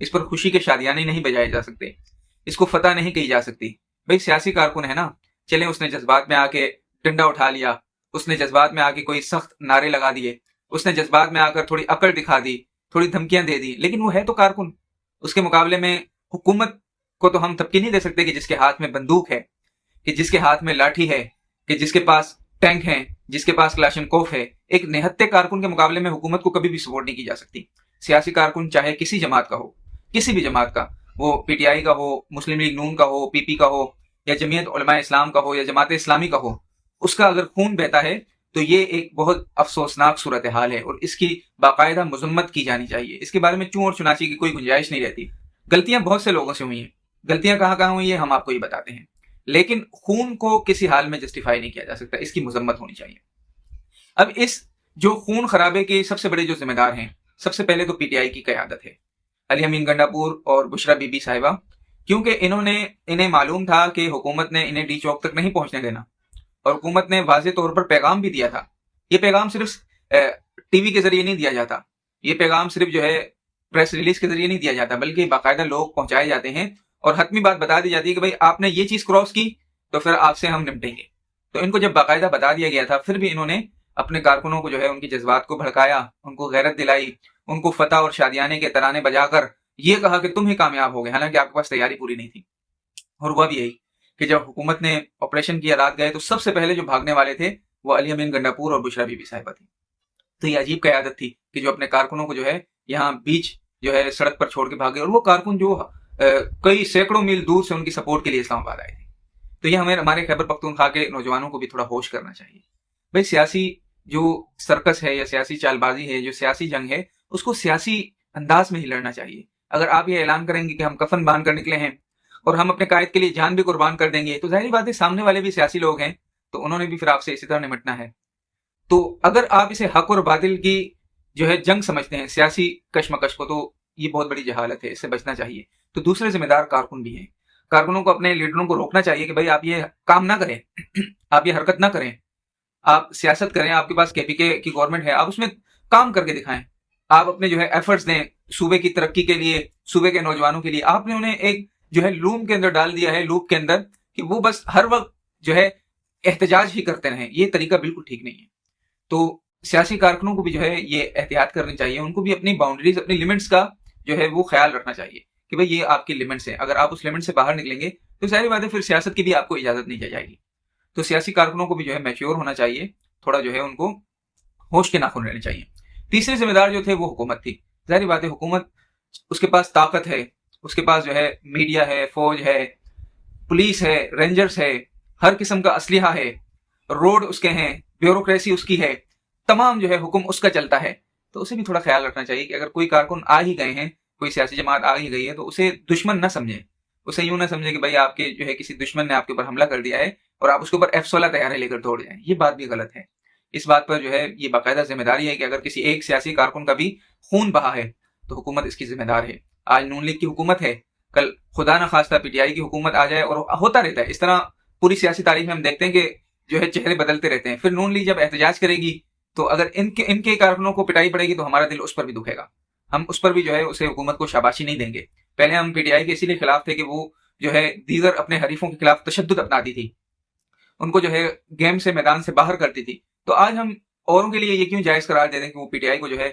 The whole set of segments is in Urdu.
اس پر خوشی کے شادیانے نہیں بجائے جا سکتے، اس کو فتح نہیں کہی جا سکتی۔ بھائی سیاسی کارکن ہے نا، چلیں اس نے جذبات میں آ کے ڈنڈا اٹھا لیا، اس نے جذبات میں آ کے کوئی سخت نعرے لگا دیے، اس نے جذبات میں آ کر تھوڑی اکڑ دکھا دی، تھوڑی دھمکیاں دے دی، لیکن وہ ہے تو کارکن۔ اس کے مقابلے میں حکومت کو تو ہم تبکہ نہیں دے سکتے کہ جس کے ہاتھ میں بندوق ہے، کہ جس کے ہاتھ میں لاٹھی ہے، کہ جس کے پاس ٹینک ہیں، جس کے پاس کلاشنکوف ہے۔ ایک نہتے کارکن کے مقابلے میں حکومت کو کبھی بھی سپورٹ نہیں کی جا سکتی۔ سیاسی کارکن چاہے کسی جماعت کا ہو، کسی بھی جماعت کا، وہ پی ٹی آئی کا ہو، مسلم لیگ نون کا ہو، پی پی کا ہو، یا جمعیت علماء اسلام کا ہو، یا جماعت اسلامی کا ہو، اس کا اگر خون بہتا ہے تو یہ ایک بہت افسوسناک صورتحال ہے، اور اس کی باقاعدہ مذمت کی جانی چاہیے۔ اس کے بارے میں چوں اور چنانچی کی کوئی گنجائش نہیں رہتی۔ غلطیاں بہت سے لوگوں سے ہوئی ہیں، غلطیاں کہاں کہاں ہوئی ہیں ہم آپ کو یہ بتاتے ہیں، لیکن خون کو کسی حال میں جسٹیفائی نہیں کیا جا سکتا، اس کی مذمت ہونی چاہیے۔ اب اس جو خون خرابے کے سب سے بڑے جو ذمہ دار ہیں، سب سے پہلے تو پی ٹی آئی کی قیادت ہے، علی امین گنڈاپور اور بشرا بی بی صاحبہ، کیونکہ انہیں معلوم تھا کہ حکومت نے انہیں ڈی چوک تک نہیں پہنچنے دینا، اور حکومت نے واضح طور پر پیغام بھی دیا تھا۔ یہ پیغام صرف ٹی وی کے ذریعے نہیں دیا جاتا، یہ پیغام صرف جو ہے پریس ریلیز کے ذریعے نہیں دیا جاتا، بلکہ باقاعدہ لوگ پہنچائے جاتے ہیں، اور حتمی بات بتا دی جاتی ہے کہ بھائی آپ نے یہ چیز کراس کی تو پھر آپ سے ہم نمٹیں گے۔ تو ان کو جب باقاعدہ بتا دیا گیا تھا، پھر بھی انہوں نے اپنے کارکنوں کو جو ہے ان کی جذبات کو بھڑکایا، ان کو غیرت دلائی، ان کو فتح اور شادیانے کے ترانے بجا کر یہ کہا کہ تم ہی کامیاب ہو گئے، حالانکہ آپ کے پاس تیاری پوری نہیں تھی۔ اور ہوا بھی یہی کہ جب حکومت نے آپریشن کیا، رات گئے، تو سب سے پہلے جو بھاگنے والے تھے وہ علی امین گنڈاپور اور بشرا بی بی صاحبہ تھی۔ تو یہ عجیب قیادت تھی کہ جو اپنے کارکنوں کو جو ہے یہاں بیچ جو ہے سڑک پر چھوڑ کے بھاگے، اور وہ کارکن جو کئی سینکڑوں میل دور سے ان کی سپورٹ کے لیے اسلام آباد آئے تھے۔ تو یہ ہمارے خیبر پختونخوا کے نوجوانوں کو بھی تھوڑا ہوش کرنا چاہیے۔ بھائی سیاسی جو سرکس ہے یا سیاسی چال بازی ہے، جو سیاسی جنگ ہے، اس کو سیاسی انداز میں ہی لڑنا چاہیے۔ اگر آپ یہ اعلان کریں گے کہ ہم کفن باندھ کر نکلے ہیں اور ہم اپنے قائد کے لیے جان بھی قربان کر دیں گے، تو ظاہری بات ہے سامنے والے بھی سیاسی لوگ ہیں، تو انہوں نے بھی پھر آپ سے اسی طرح نمٹنا ہے۔ تو اگر آپ اسے حق اور باطل کی جو ہے جنگ سمجھتے ہیں، سیاسی کشمکش کو، تو یہ بہت بڑی جہالت ہے، اس سے بچنا چاہیے۔ تو دوسرے ذمہ دار کارکن بھی ہیں، کارکنوں کو اپنے لیڈروں کو روکنا چاہیے کہ بھائی آپ یہ کام نہ کریں، آپ یہ حرکت نہ کریں، آپ سیاست کریں، آپ کے پاس کے پی کے کی گورنمنٹ ہے، آپ اس میں کام کر کے دکھائیں، آپ اپنے جو ہے ایفرٹس دیں صوبے کی ترقی کے لیے، صوبے کے نوجوانوں کے لیے۔ آپ نے انہیں ایک جو ہے لوم کے اندر ڈال دیا ہے، لوپ کے اندر، کہ وہ بس ہر وقت جو ہے احتجاج ہی کرتے رہیں۔ یہ طریقہ بالکل ٹھیک نہیں ہے۔ تو سیاسی کارکنوں کو بھی جو ہے یہ احتیاط کرنی چاہیے، ان کو بھی اپنی باؤنڈریز، اپنی لمٹس کا جو ہے وہ خیال رکھنا چاہیے کہ بھئی یہ آپ کی لمٹس ہیں، اگر آپ اس لمٹ سے باہر نکلیں گے تو ظاہر بات ہے پھر سیاست کی بھی آپ کو اجازت نہیں دی جائے گی۔ تو سیاسی کارکنوں کو بھی جو ہے میچیور ہونا چاہیے، تھوڑا جو ہے ان کو ہوش کے ناخن رہنے چاہیے۔ تیسرے ذمہ دار جو تھے وہ حکومت تھی۔ ظاہر بات ہے حکومت، اس کے پاس طاقت ہے، اس کے پاس جو ہے میڈیا ہے، فوج ہے، پولیس ہے، رینجرز ہے، ہر قسم کا اسلحہ ہے، روڈ اس کے ہیں، بیوروکریسی اس کی ہے، تمام جو ہے حکم اس کا چلتا ہے۔ تو اسے بھی تھوڑا خیال رکھنا چاہیے کہ اگر کوئی کارکن آ ہی گئے ہیں، کوئی سیاسی جماعت آ ہی گئی ہے، تو اسے دشمن نہ سمجھیں، اسے یوں نہ سمجھیں کہ بھائی آپ کے جو ہے کسی دشمن نے آپ کے اوپر حملہ کر دیا ہے اور آپ اس کے اوپر F-16 طیارے لے کر دوڑ جائیں۔ یہ بات بھی غلط ہے۔ اس بات پر جو ہے یہ باقاعدہ ذمہ داری ہے کہ اگر کسی ایک سیاسی کارکن کا بھی خون بہا ہے تو حکومت اس کی ذمہ دار ہے۔ آج نون لیگ کی حکومت ہے، کل خدا نہ خواستہ پی ٹی آئی کی حکومت آ جائے، اور ہوتا رہتا ہے اس طرح پوری سیاسی تاریخ میں ہم دیکھتے ہیں کہ جو ہے چہرے بدلتے رہتے ہیں۔ پھر نون لیگ جب احتجاج کرے گی تو اگر ان کے کارکنوں کو پٹائی پڑے گی تو ہمارا دل اس پر بھی دکھے گا، ہم اس پر بھی جو ہے اسے حکومت کو شاباشی نہیں دیں گے۔ پہلے ہم پی ٹی آئی کے اسی لیے خلاف تھے کہ وہ جو ہے دیگر اپنے حریفوں کے خلاف تشدد اپناتی تھی، ان کو جو ہے گیم سے، میدان سے باہر کرتی تھی۔ تو آج ہم اوروں کے لیے یہ کیوں جائز قرار دے دیں کہ وہ پی ٹی آئی کو جو ہے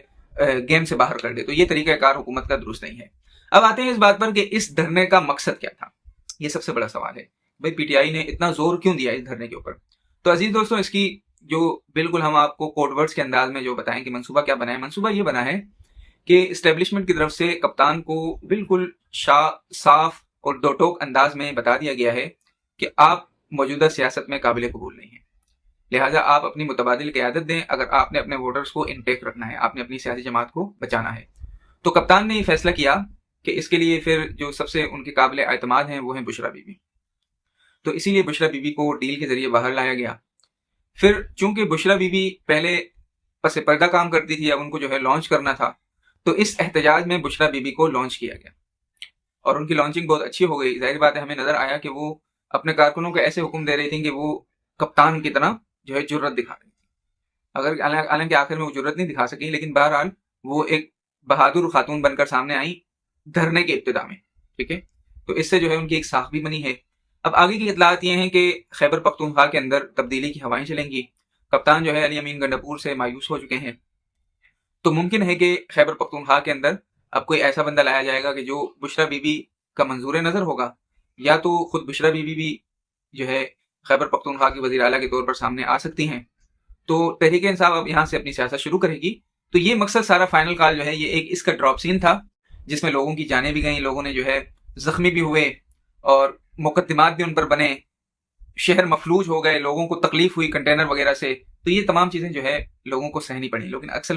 گیم سے باہر کر دے؟ تو یہ طریقہ کار حکومت کا درست نہیں ہے۔ اب آتے ہیں اس بات پر کہ اس دھرنے کا مقصد کیا تھا۔ یہ سب سے بڑا سوال ہے، بھائی پی ٹی آئی نے اتنا زور کیوں دیا اس دھرنے کے اوپر؟ تو عزیز دوستوں، اس کی جو بالکل ہم آپ کو کوڈ ورڈز کے انداز میں جو بتائیں کہ منصوبہ کیا بنا ہے، منصوبہ یہ بنا ہے کہ اسٹیبلشمنٹ کی طرف سے کپتان کو بالکل صاف اور دو ٹوک انداز میں بتا دیا گیا ہے کہ آپ موجودہ سیاست میں قابل قبول نہیں ہیں، لہٰذا آپ اپنی متبادل قیادت دیں اگر آپ نے اپنے ووٹرز کو انٹیک رکھنا ہے، آپ نے اپنی سیاسی جماعت کو بچانا ہے۔ تو کپتان نے یہ فیصلہ کیا کہ اس کے لیے پھر جو سب سے ان کے قابل اعتماد ہیں وہ ہیں بشرا بی بی۔ تو اسی لیے بشرا بی بی کو ڈیل کے ذریعے باہر لایا گیا۔ پھر چونکہ بشرا بی بی پہلے پس پردہ کام کرتی تھی، اب ان کو جو ہے لانچ کرنا تھا، تو اس احتجاج میں بشرا بی بی کو لانچ کیا گیا اور ان کی لانچنگ بہت اچھی ہو گئی۔ ظاہر بات ہے ہمیں نظر آیا کہ وہ اپنے کارکنوں کو ایسے حکم دے رہی تھیں کہ وہ کپتان کی طرح جو ہے جرت دکھا رہی تھی، حالانکہ آخر میں وہ جرت نہیں دکھا سکی، لیکن بہرحال وہ ایک بہادر خاتون بن کر سامنے آئی دھرنے کے ابتدا میں. ٹھیک ہے, تو اس سے جو ہے ان کی ایک ساکھ بھی بنی ہے. اب آگے کی اطلاعات یہ ہیں کہ خیبر پختونخوا کے اندر تبدیلی کی ہوائیں چلیں گی. کپتان جو ہے علی امین گنڈاپور سے مایوس ہو چکے ہیں, تو ممکن ہے کہ خیبر پختونخوا کے اندر اب کوئی ایسا بندہ لایا جائے گا کہ جو بشرا بی بی کا منظور نظر ہوگا, یا تو خود بشرا بی بی بھی جو ہے خیبر پختونخوا کی وزیر اعلیٰ کے طور پر سامنے آ سکتی ہیں. تو تحریک انصاف اب یہاں سے اپنی سیاست شروع کرے گی. تو یہ مقصد سارا فائنل کال جو ہے یہ ایک اس کا ڈراپ سین تھا, جس میں لوگوں کی جانیں بھی گئیں, لوگوں نے جو ہے زخمی بھی ہوئے اور مقدمات بھی ان پر بنے, شہر مفلوج ہو گئے, لوگوں کو تکلیف ہوئی کنٹینر وغیرہ سے. تو یہ تمام چیزیں جو ہے لوگوں کو سہنی پڑیں, لیکن اکثر